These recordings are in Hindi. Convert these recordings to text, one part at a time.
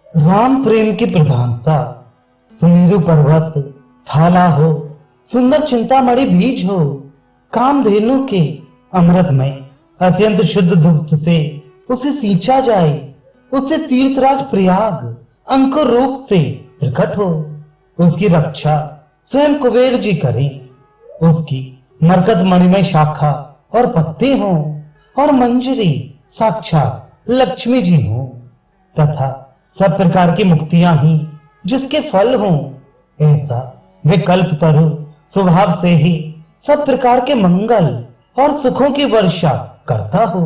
राम प्रेम की प्रधानता सुमेरु पर्वत थाला हो, सुंदर चिंतामणि बीज हो, कामधेनु के अमृतमय अत्यंत शुद्ध दुग्ध से उसे सींचा जाए, उसे तीर्थराज प्रयाग अंकुर रूप से प्रकट हो, उसकी रक्षा स्वयं कुबेर जी करें, उसकी मरकत मणिमय शाखा और पत्ते हों और मंजरी साक्षात लक्ष्मी जी हों तथा सब प्रकार की मुक्तियां ही जिसके फल हों, ऐसा वे कल्प तरु स्वभाव से ही सब प्रकार के मंगल और सुखों की वर्षा करता हो।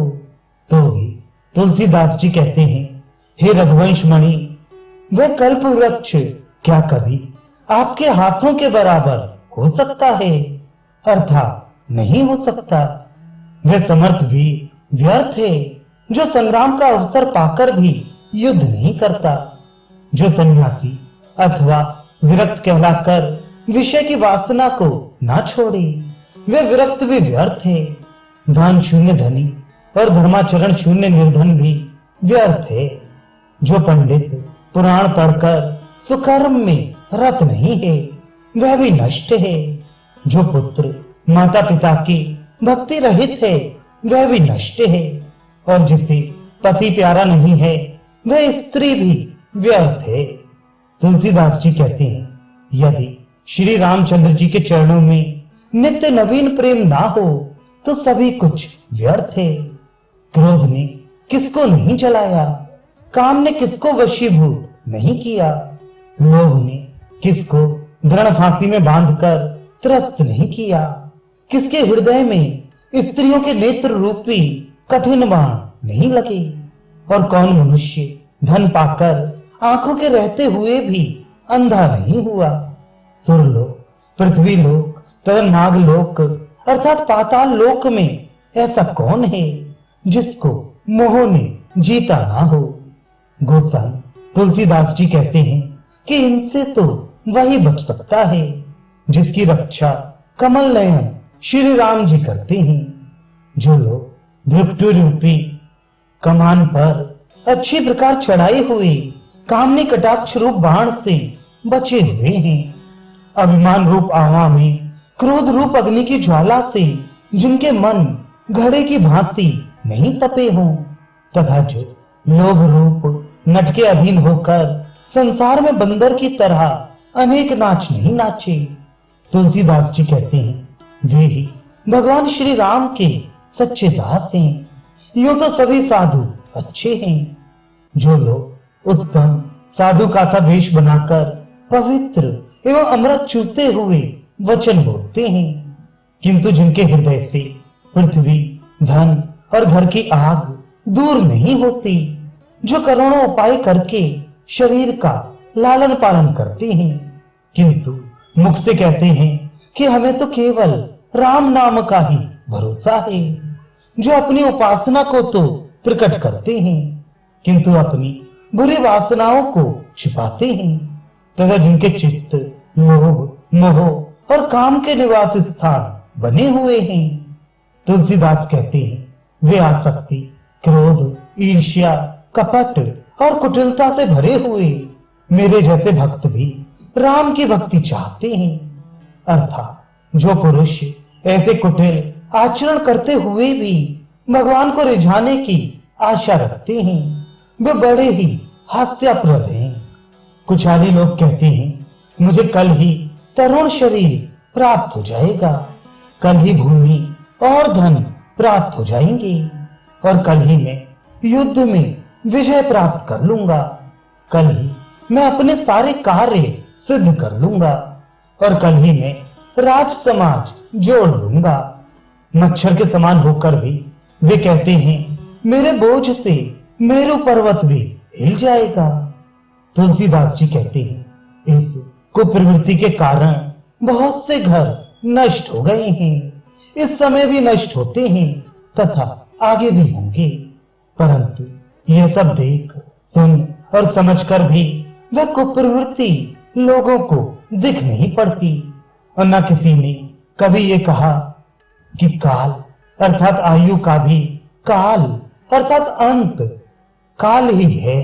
तो भी तुलसीदास जी कहते हैं, हे रघुवंश मणि, वह कल्प वृक्ष क्या कभी आपके हाथों के बराबर हो सकता है? अर्थात नहीं हो सकता। वह समर्थ भी व्यर्थ है जो संग्राम का अवसर पाकर भी युद्ध नहीं करता, जो सन्यासी अथवा विरक्त कहलाकर विषय की वासना को ना छोड़े, वे विरक्त भी व्यर्थ है। दान शून्य धनी और धर्माचरण शून्य निर्धन भी व्यर्थ है। जो पंडित पुराण पढ़कर सुकर्म में रत नहीं है, वह भी नष्ट है। जो पुत्र माता पिता की भक्ति रहित है, वह भी नष्ट है। और जिसे पति प्यारा नहीं है, वह स्त्री भी व्यर्थ है। तुलसीदास जी कहते हैं, यदि श्री रामचंद्र जी के चरणों में नित्य नवीन प्रेम ना हो तो सभी कुछ व्यर्थ है। क्रोध ने किसको नहीं जलाया, काम ने किसको वशीभूत नहीं किया, लोभ ने किसको दृढ़ फांसी में बांधकर त्रस्त नहीं किया, किसके हृदय में स्त्रियों के नेत्र रूपी कठिन बाण नहीं लगे, और कौन मनुष्य धन पाकर आंखों के रहते हुए भी अंधा नहीं हुआ। सुरलोक, पृथ्वी लोक तथा नागलोक अर्थात पाताल लोक में ऐसा कौन है जिसको मोह ने जीता ना हो। गोसाई तुलसीदास जी कहते हैं कि इनसे तो वही बच सकता है जिसकी रक्षा कमल नयन श्री राम जी करते हैं। जो लोग मृत्यु रूपी कमान पर अच्छी प्रकार चढ़ाए हुए कामनी कटाक्ष रूप बाण से बचे हुए हैं, अभिमान रूप आवा में क्रोध रूप अग्नि की ज्वाला से जिनके मन घड़े की भांति नहीं तपे हों, तथा जो लोभ रूप नट के अधीन होकर संसार में बंदर की तरह अनेक नाच नहीं नाचे, तुलसीदास जी कहते हैं, वे ही भगवान श्री राम के सच्चे दास हैं। यूं तो सभी साधु अच्छे हैं। जो लोग उत्तम साधु का सा वेश बनाकर पवित्र एवं अमृत चूते हुए वचन बोलते हैं, किंतु जिनके हृदय से पृथ्वी धन और घर की आग दूर नहीं होती, जो करोड़ों उपाय करके शरीर का लालन पालन करते हैं, किंतु मुख से कहते हैं कि हमें तो केवल राम नाम का ही भरोसा है, जो अपनी उपासना को तो प्रकट करते हैं किंतु अपनी बुरी वासनाओं को छिपाते हैं, तथा जिनके चित्त लोभ मोह और काम के निवास स्थान बने हुए हैं। तुलसीदास कहते हैं, वे आसक्ति क्रोध ईर्ष्या कपट और कुटिलता से भरे हुए मेरे जैसे भक्त भी राम की भक्ति चाहते हैं। अर्थात जो पुरुष ऐसे कुटिल आचरण करते हुए भी भगवान को रिझाने की आशा रखते हैं, वे बड़े ही हास्यास्पद हैं। कुचाली लोग कहते हैं, मुझे कल ही तरुण शरीर प्राप्त हो जाएगा, कल ही भूमि और धन प्राप्त हो जाएंगे, और कल ही मैं युद्ध में विजय प्राप्त कर लूंगा, कल ही मैं अपने सारे कार्य सिद्ध कर लूंगा, और कल ही मैं राज समाज जोड़ लूंगा। मच्छर के समान होकर भी वे कहते हैं, मेरे बोझ से मेरू पर्वत भी हिल जाएगा। तुलसीदास जी कहते हैं, इस कुप्रवृत्ति के कारण बहुत से घर नष्ट हो गए हैं, इस समय भी नष्ट होते हैं तथा आगे भी होंगे, परंतु यह सब देख सुन और समझकर भी वह कुप्रवृत्ति लोगों को दिख नहीं पड़ती, और न किसी ने कभी ये कहा कि काल अर्थात आयु का भी काल अर्थात अंत काल ही है।